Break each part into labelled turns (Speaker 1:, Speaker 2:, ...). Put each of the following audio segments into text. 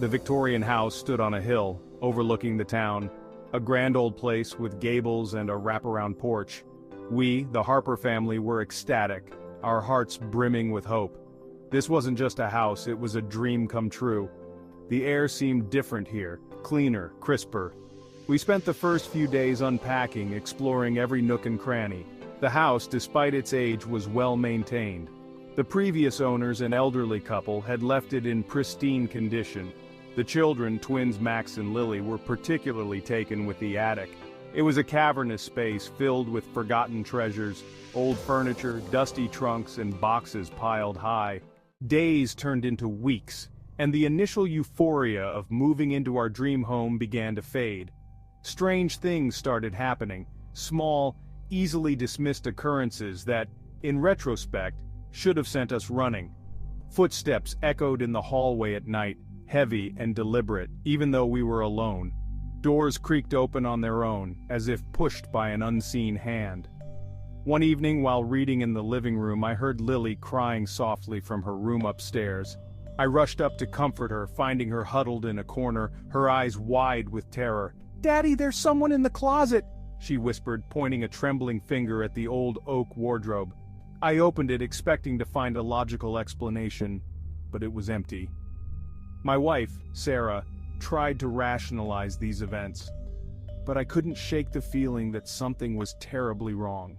Speaker 1: The Victorian house stood on a hill, overlooking the town, a grand old place with gables and a wraparound porch. We, the Harper family, were ecstatic, our hearts brimming with hope. This wasn't just a house, it was a dream come true. The air seemed different here, cleaner, crisper. We spent the first few days unpacking, exploring every nook and cranny. The house, despite its age, was well maintained. The previous owners, an elderly couple, had left it in pristine condition. The children, twins Max and Lily, were particularly taken with the attic. It was a cavernous space filled with forgotten treasures, old furniture, dusty trunks, and boxes piled high. Days turned into weeks, and the initial euphoria of moving into our dream home began to fade. Strange things started happening, small, easily dismissed occurrences that, in retrospect, should have sent us running. Footsteps echoed in the hallway at night, heavy and deliberate, even though we were alone. Doors creaked open on their own, as if pushed by an unseen hand. One evening while reading in the living room, I heard Lily crying softly from her room upstairs. I rushed up to comfort her, finding her huddled in a corner, her eyes wide with terror. "Daddy, there's someone in the closet," she whispered, pointing a trembling finger at the old oak wardrobe. I opened it, expecting to find a logical explanation, but it was empty. My wife, Sarah, tried to rationalize these events, but I couldn't shake the feeling that something was terribly wrong.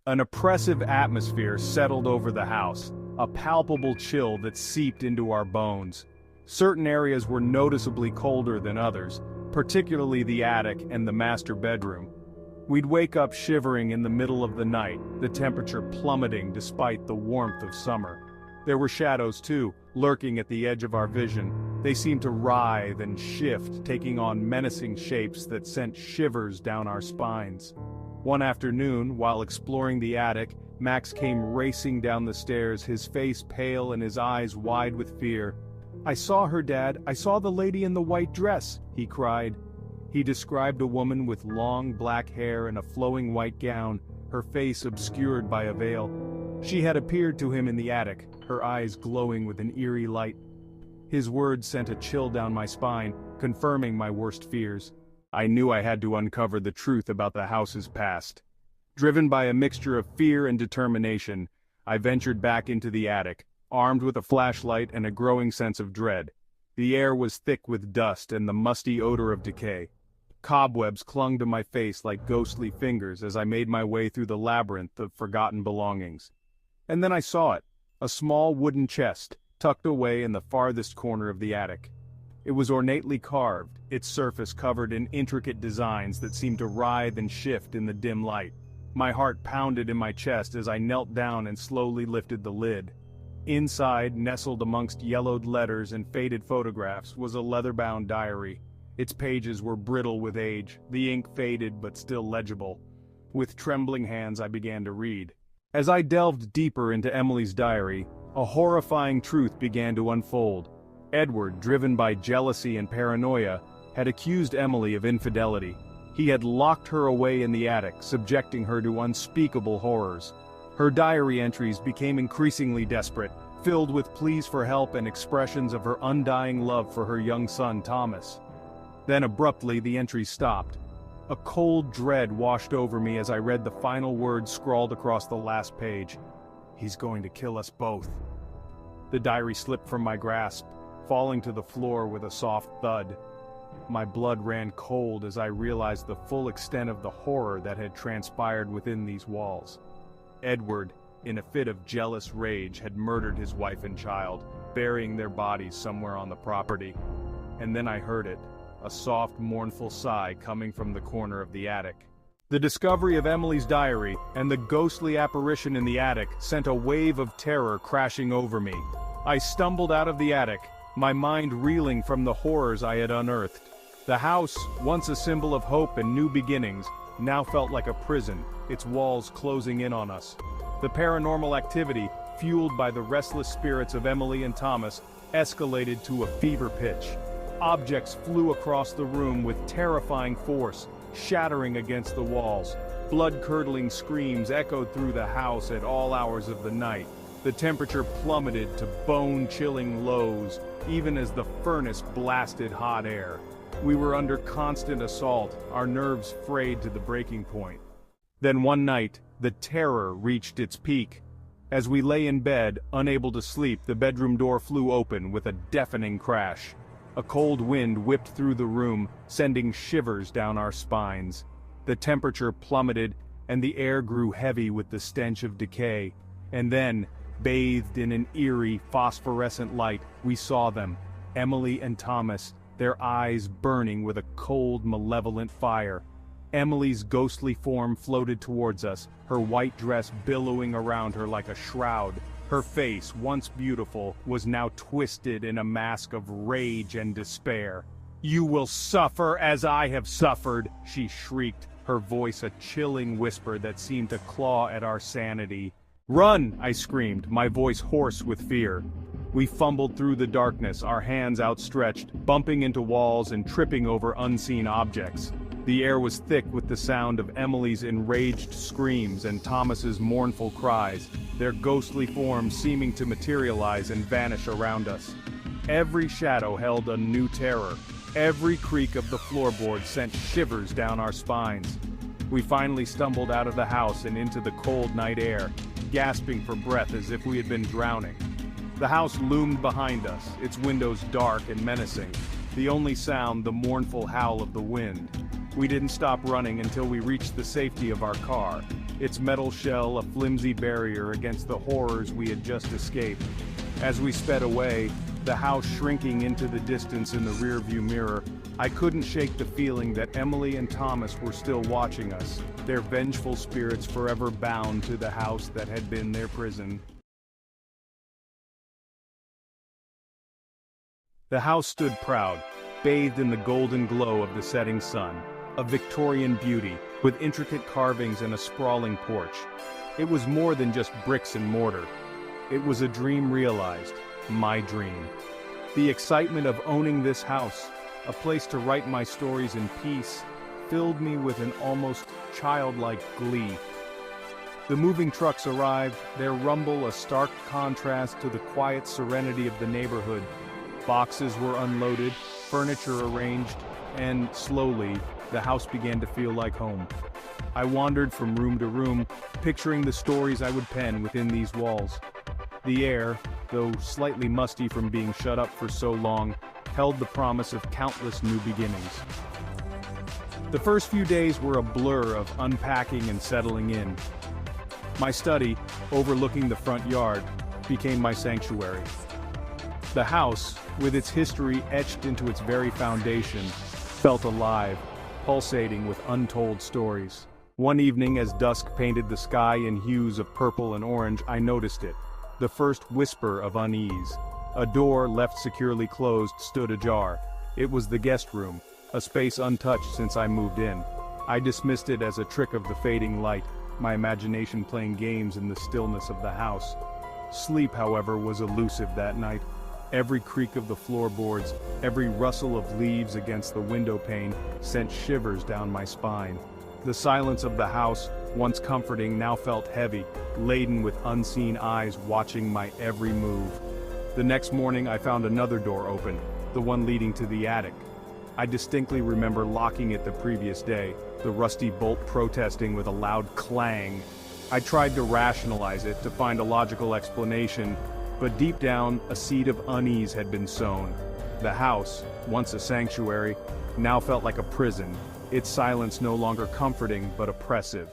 Speaker 1: An oppressive atmosphere settled over the house, a palpable chill that seeped into our bones. Certain areas were noticeably colder than others, particularly the attic and the master bedroom. We'd wake up shivering in the middle of the night, the temperature plummeting despite the warmth of summer. There were shadows too, lurking at the edge of our vision. They seemed to writhe and shift, taking on menacing shapes that sent shivers down our spines. One afternoon, while exploring the attic, Max came racing down the stairs, his face pale and his eyes wide with fear. "I saw her, Dad. I saw the lady in the white dress," he cried. He described a woman with long black hair and a flowing white gown, her face obscured by a veil. She had appeared to him in the attic, her eyes glowing with an eerie light. His words sent a chill down my spine, confirming my worst fears. I knew I had to uncover the truth about the house's past. Driven by a mixture of fear and determination, I ventured back into the attic, armed with a flashlight and a growing sense of dread. The air was thick with dust and the musty odor of decay. Cobwebs clung to my face like ghostly fingers as I made my way through the labyrinth of forgotten belongings. And then I saw it, a small wooden chest, tucked away in the farthest corner of the attic. It was ornately carved, its surface covered in intricate designs that seemed to writhe and shift in the dim light. My heart pounded in my chest as I knelt down and slowly lifted the lid. Inside, nestled amongst yellowed letters and faded photographs, was a leather-bound diary. Its pages were brittle with age, the ink faded but still legible. With trembling hands I began to read. As I delved deeper into Emily's diary, a horrifying truth began to unfold. Edward, driven by jealousy and paranoia, had accused Emily of infidelity. He had locked her away in the attic, subjecting her to unspeakable horrors. Her diary entries became increasingly desperate, filled with pleas for help and expressions of her undying love for her young son Thomas. Then abruptly the entries stopped. A cold dread washed over me as I read the final words scrawled across the last page. "He's going to kill us both." The diary slipped from my grasp, falling to the floor with a soft thud. My blood ran cold as I realized the full extent of the horror that had transpired within these walls. Edward, in a fit of jealous rage, had murdered his wife and child, burying their bodies somewhere on the property. And then I heard it, a soft, mournful sigh coming from the corner of the attic. The discovery of Emily's diary and the ghostly apparition in the attic sent a wave of terror crashing over me. I stumbled out of the attic, my mind reeling from the horrors I had unearthed. The house, once a symbol of hope and new beginnings, now felt like a prison, its walls closing in on us. The paranormal activity, fueled by the restless spirits of Emily and Thomas, escalated to a fever pitch. Objects flew across the room with terrifying force, shattering against the walls. Blood-curdling screams echoed through the house at all hours of the night. The temperature plummeted to bone-chilling lows, even as the furnace blasted hot air. We were under constant assault, our nerves frayed to the breaking point. Then one night, the terror reached its peak. As we lay in bed, unable to sleep, the bedroom door flew open with a deafening crash. A cold wind whipped through the room, sending shivers down our spines. The temperature plummeted, and the air grew heavy with the stench of decay. And then, bathed in an eerie, phosphorescent light, we saw them, Emily and Thomas, their eyes burning with a cold, malevolent fire. Emily's ghostly form floated towards us, her white dress billowing around her like a shroud. Her face, once beautiful, was now twisted in a mask of rage and despair. "You will suffer as I have suffered," she shrieked, her voice a chilling whisper that seemed to claw at our sanity. "Run!" I screamed, my voice hoarse with fear. We fumbled through the darkness, our hands outstretched, bumping into walls and tripping over unseen objects. The air was thick with the sound of Emily's enraged screams and Thomas's mournful cries, their ghostly forms seeming to materialize and vanish around us. Every shadow held a new terror. Every creak of the floorboard sent shivers down our spines. We finally stumbled out of the house and into the cold night air, gasping for breath as if we had been drowning. The house loomed behind us, its windows dark and menacing, the only sound the mournful howl of the wind. We didn't stop running until we reached the safety of our car, its metal shell a flimsy barrier against the horrors we had just escaped. As we sped away, the house shrinking into the distance in the rearview mirror, I couldn't shake the feeling that Emily and Thomas were still watching us, their vengeful spirits forever bound to the house that had been their prison. The house stood proud, bathed in the golden glow of the setting sun, a Victorian beauty, with intricate carvings and a sprawling porch. It was more than just bricks and mortar. It was a dream realized, my dream. The excitement of owning this house, a place to write my stories in peace, filled me with an almost childlike glee. The moving trucks arrived, their rumble a stark contrast to the quiet serenity of the neighborhood. Boxes were unloaded, furniture arranged, and slowly, the house began to feel like home. I wandered from room to room, picturing the stories I would pen within these walls. The air, though slightly musty from being shut up for so long, held the promise of countless new beginnings. The first few days were a blur of unpacking and settling in. My study, overlooking the front yard, became my sanctuary. The house, with its history etched into its very foundation, felt alive, pulsating with untold stories. One evening, as dusk painted the sky in hues of purple and orange, I noticed it. The first whisper of unease. A door, left securely closed, stood ajar. It was the guest room, a space untouched since I moved in. I dismissed it as a trick of the fading light, my imagination playing games in the stillness of the house. Sleep, however, was elusive that night. Every creak of the floorboards, every rustle of leaves against the window pane, sent shivers down my spine. The silence of the house, once comforting, now felt heavy, laden with unseen eyes watching my every move. The next morning I found another door open, the one leading to the attic. I distinctly remember locking it the previous day, the rusty bolt protesting with a loud clang. I tried to rationalize it, to find a logical explanation, but deep down, a seed of unease had been sown. The house, once a sanctuary, now felt like a prison, its silence no longer comforting but oppressive.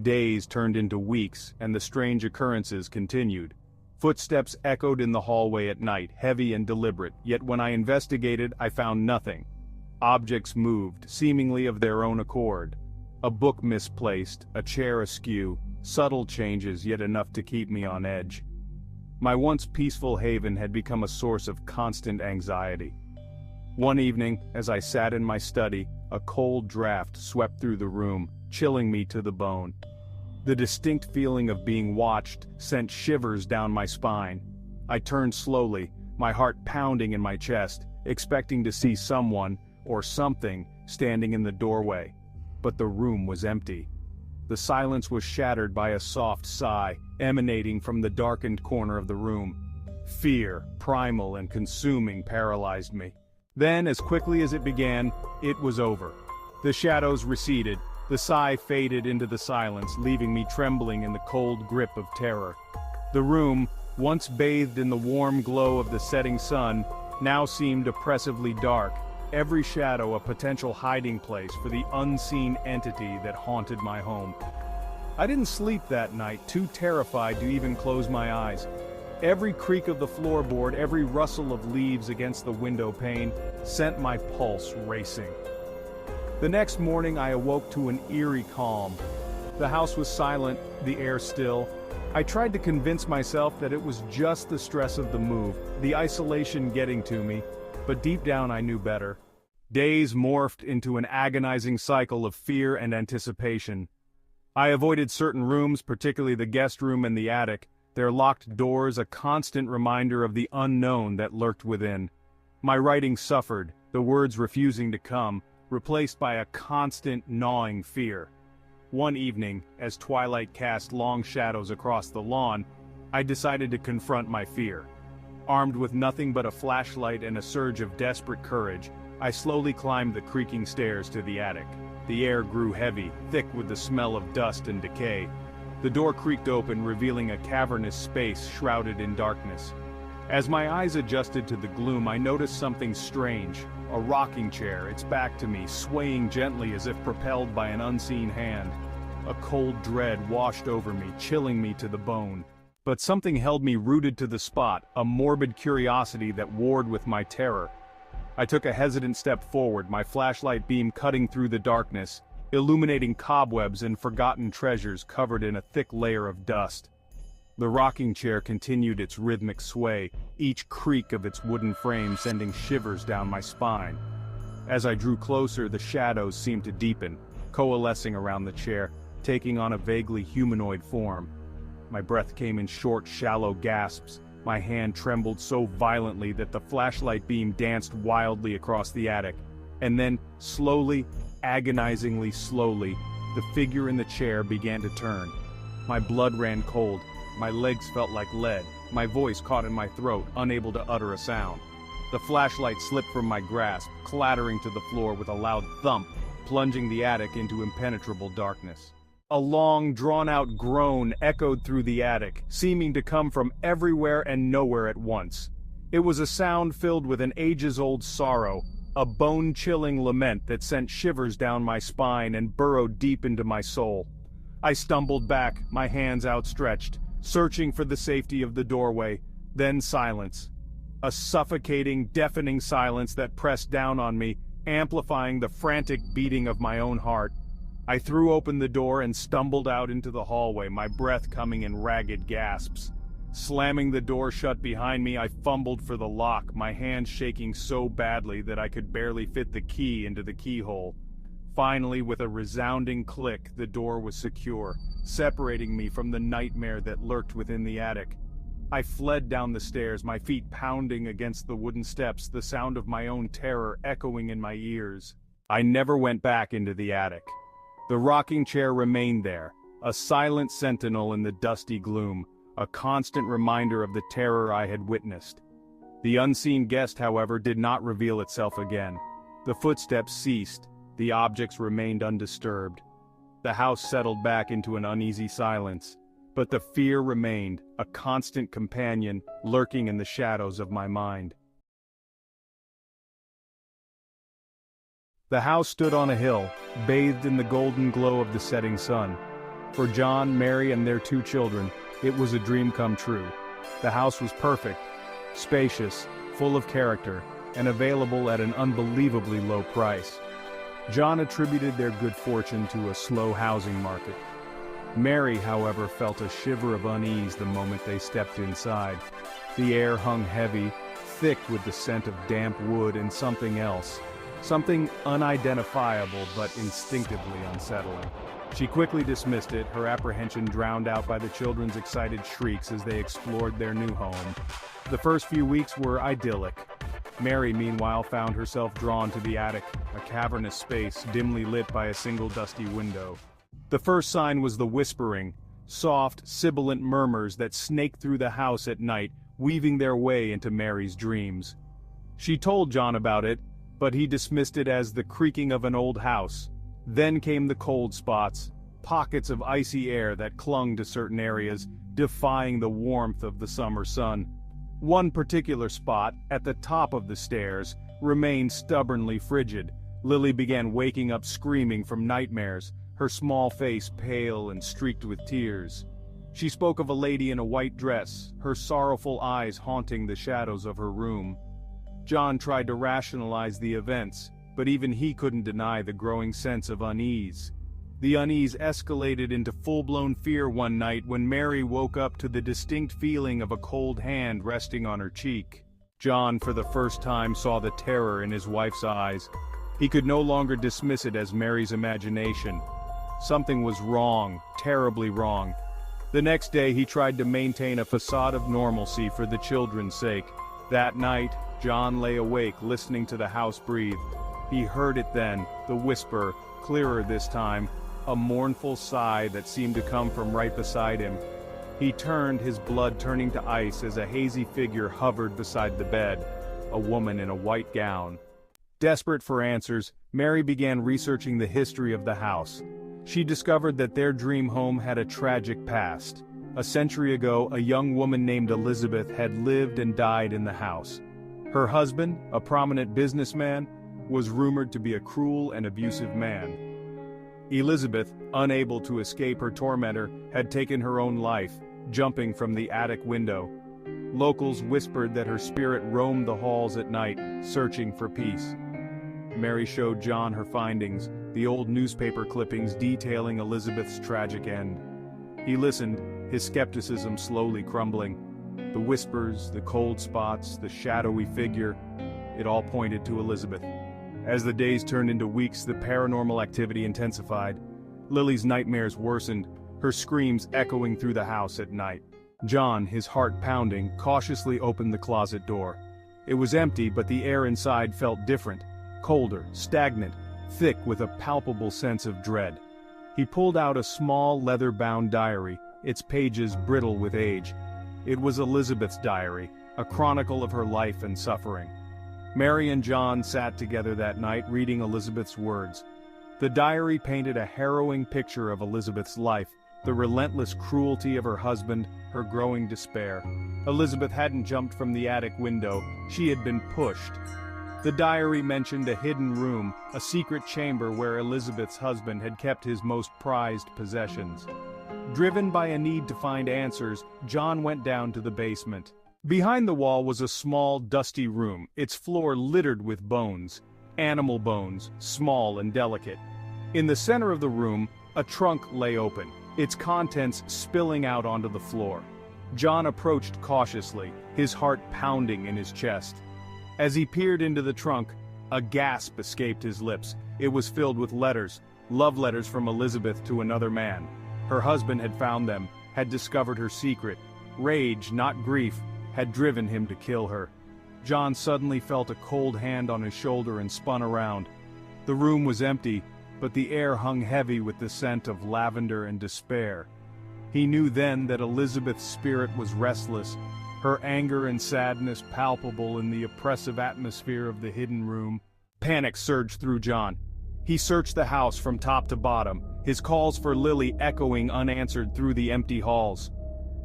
Speaker 1: Days turned into weeks, and the strange occurrences continued. Footsteps echoed in the hallway at night, heavy and deliberate, yet when I investigated, I found nothing. Objects moved, seemingly of their own accord. A book misplaced, a chair askew, subtle changes yet enough to keep me on edge. My once peaceful haven had become a source of constant anxiety. One evening, as I sat in my study, a cold draft swept through the room, chilling me to the bone. The distinct feeling of being watched sent shivers down my spine. I turned slowly, my heart pounding in my chest, expecting to see someone, or something, standing in the doorway. But the room was empty. The silence was shattered by a soft sigh, emanating from the darkened corner of the room. Fear, primal and consuming, paralyzed me. Then, as quickly as it began, it was over. The shadows receded, the sigh faded into the silence, leaving me trembling in the cold grip of terror. The room, once bathed in the warm glow of the setting sun, now seemed oppressively dark, every shadow a potential hiding place for the unseen entity that haunted my home. I didn't sleep that night, too terrified to even close my eyes. Every creak of the floorboard, every rustle of leaves against the window pane, sent my pulse racing. The next morning I awoke to an eerie calm. The house was silent, the air still. I tried to convince myself that it was just the stress of the move, the isolation getting to me, but deep down I knew better. Days morphed into an agonizing cycle of fear and anticipation. I avoided certain rooms, particularly the guest room and the attic, their locked doors a constant reminder of the unknown that lurked within. My writing suffered, the words refusing to come, replaced by a constant gnawing fear. One evening, as twilight cast long shadows across the lawn, I decided to confront my fear. Armed with nothing but a flashlight and a surge of desperate courage, I slowly climbed the creaking stairs to the attic. The air grew heavy, thick with the smell of dust and decay. The door creaked open, revealing a cavernous space shrouded in darkness. As my eyes adjusted to the gloom, I noticed something strange. A rocking chair, its back to me, swaying gently as if propelled by an unseen hand. A cold dread washed over me, chilling me to the bone. But something held me rooted to the spot, a morbid curiosity that warred with my terror. I took a hesitant step forward, my flashlight beam cutting through the darkness, illuminating cobwebs and forgotten treasures covered in a thick layer of dust. The rocking chair continued its rhythmic sway, each creak of its wooden frame sending shivers down my spine. As I drew closer, the shadows seemed to deepen, coalescing around the chair, taking on a vaguely humanoid form. My breath came in short, shallow gasps. My hand trembled so violently that the flashlight beam danced wildly across the attic. And then, slowly, agonizingly slowly, the figure in the chair began to turn. My blood ran cold, my legs felt like lead, my voice caught in my throat, unable to utter a sound. The flashlight slipped from my grasp, clattering to the floor with a loud thump, plunging the attic into impenetrable darkness. A long, drawn-out groan echoed through the attic, seeming to come from everywhere and nowhere at once. It was a sound filled with an ages-old sorrow, a bone-chilling lament that sent shivers down my spine and burrowed deep into my soul. I stumbled back, my hands outstretched, searching for the safety of the doorway, then silence. A suffocating, deafening silence that pressed down on me, amplifying the frantic beating of my own heart. I threw open the door and stumbled out into the hallway, my breath coming in ragged gasps. Slamming the door shut behind me, I fumbled for the lock, my hands shaking so badly that I could barely fit the key into the keyhole. Finally, with a resounding click, the door was secure, separating me from the nightmare that lurked within the attic. I fled down the stairs, my feet pounding against the wooden steps, the sound of my own terror echoing in my ears. I never went back into the attic. The rocking chair remained there, a silent sentinel in the dusty gloom, a constant reminder of the terror I had witnessed. The unseen guest, however, did not reveal itself again. The footsteps ceased, the objects remained undisturbed. The house settled back into an uneasy silence, but the fear remained, a constant companion lurking in the shadows of my mind. The house stood on a hill, bathed in the golden glow of the setting sun. For John, Mary, and their 2 children, it was a dream come true. The house was perfect, spacious, full of character, and available at an unbelievably low price. John attributed their good fortune to a slow housing market. Mary, however, felt a shiver of unease the moment they stepped inside. The air hung heavy, thick with the scent of damp wood and something else. Something unidentifiable but instinctively unsettling. She quickly dismissed it, her apprehension drowned out by the children's excited shrieks as they explored their new home. The first few weeks were idyllic. Mary, meanwhile, found herself drawn to the attic, a cavernous space dimly lit by a single dusty window. The first sign was the whispering, soft, sibilant murmurs that snaked through the house at night, weaving their way into Mary's dreams. She told John about it, but he dismissed it as the creaking of an old house. Then came the cold spots, pockets of icy air that clung to certain areas, defying the warmth of the summer sun. One particular spot, at the top of the stairs, remained stubbornly frigid. Lily began waking up screaming from nightmares, her small face pale and streaked with tears. She spoke of a lady in a white dress, her sorrowful eyes haunting the shadows of her room. John tried to rationalize the events, but even he couldn't deny the growing sense of unease. The unease escalated into full-blown fear one night when Mary woke up to the distinct feeling of a cold hand resting on her cheek. John, for the first time, saw the terror in his wife's eyes. He could no longer dismiss it as Mary's imagination. Something was wrong, terribly wrong. The next day he tried to maintain a facade of normalcy for the children's sake. That night, John lay awake listening to the house breathe. He heard it then, the whisper, clearer this time, a mournful sigh that seemed to come from right beside him. He turned, his blood turning to ice as a hazy figure hovered beside the bed, a woman in a white gown. Desperate for answers, Mary began researching the history of the house. She discovered that their dream home had a tragic past. A century ago, a young woman named Elizabeth had lived and died in the house. Her husband, a prominent businessman, was rumored to be a cruel and abusive man. Elizabeth, unable to escape her tormentor, had taken her own life, jumping from the attic window. Locals whispered that her spirit roamed the halls at night, searching for peace. Mary showed John her findings, the old newspaper clippings detailing Elizabeth's tragic end. He listened, his skepticism slowly crumbling. The whispers, the cold spots, the shadowy figure, it all pointed to Elizabeth. As the days turned into weeks, the paranormal activity intensified. Lily's nightmares worsened, her screams echoing through the house at night. John, his heart pounding, cautiously opened the closet door. It was empty, but the air inside felt different. Colder, stagnant, thick with a palpable sense of dread. He pulled out a small leather-bound diary, its pages brittle with age. It was Elizabeth's diary, a chronicle of her life and suffering. Mary and John sat together that night reading Elizabeth's words. The diary painted a harrowing picture of Elizabeth's life, the relentless cruelty of her husband, her growing despair. Elizabeth hadn't jumped from the attic window, she had been pushed. The diary mentioned a hidden room, a secret chamber where Elizabeth's husband had kept his most prized possessions. Driven by a need to find answers, John went down to the basement. Behind the wall was a small, dusty room, its floor littered with bones. Animal bones, small and delicate. In the center of the room, a trunk lay open, its contents spilling out onto the floor. John approached cautiously, his heart pounding in his chest. As he peered into the trunk, a gasp escaped his lips. It was filled with letters, love letters from Elizabeth to another man. Her husband had found them, had discovered her secret. Rage, not grief, had driven him to kill her. John suddenly felt a cold hand on his shoulder and spun around. The room was empty, but the air hung heavy with the scent of lavender and despair. He knew then that Elizabeth's spirit was restless, her anger and sadness palpable in the oppressive atmosphere of the hidden room. Panic surged through John. He searched the house from top to bottom, his calls for Lily echoing unanswered through the empty halls.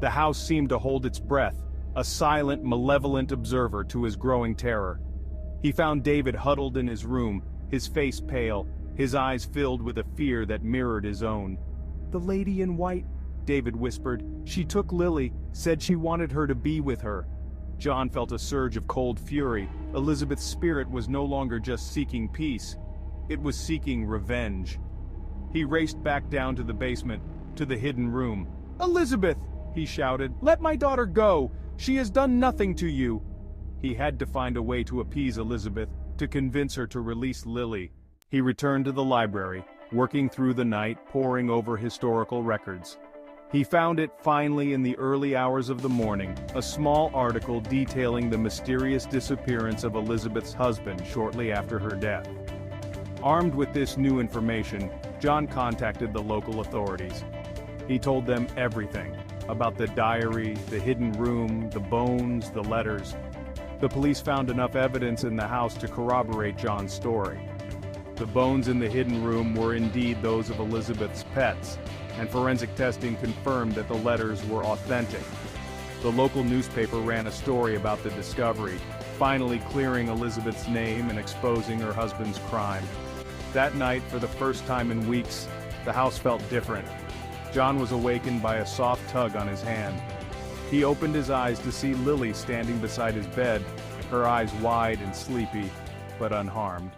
Speaker 1: The house seemed to hold its breath, a silent, malevolent observer to his growing terror. He found David huddled in his room, his face pale, his eyes filled with a fear that mirrored his own. "The lady in white," David whispered. "She took Lily, said she wanted her to be with her." John felt a surge of cold fury. Elizabeth's spirit was no longer just seeking peace. It was seeking revenge. He raced back down to the basement, to the hidden room. "Elizabeth!" he shouted. "Let my daughter go! She has done nothing to you!" He had to find a way to appease Elizabeth, to convince her to release Lily. He returned to the library, working through the night, poring over historical records. He found it finally in the early hours of the morning, a small article detailing the mysterious disappearance of Elizabeth's husband shortly after her death. Armed with this new information, John contacted the local authorities. He told them everything about the diary, the hidden room, the bones, the letters. The police found enough evidence in the house to corroborate John's story. The bones in the hidden room were indeed those of Elizabeth's pets, and forensic testing confirmed that the letters were authentic. The local newspaper ran a story about the discovery, finally clearing Elizabeth's name and exposing her husband's crime. That night, for the first time in weeks, the house felt different. John was awakened by a soft tug on his hand. He opened his eyes to see Lily standing beside his bed, her eyes wide and sleepy, but unharmed.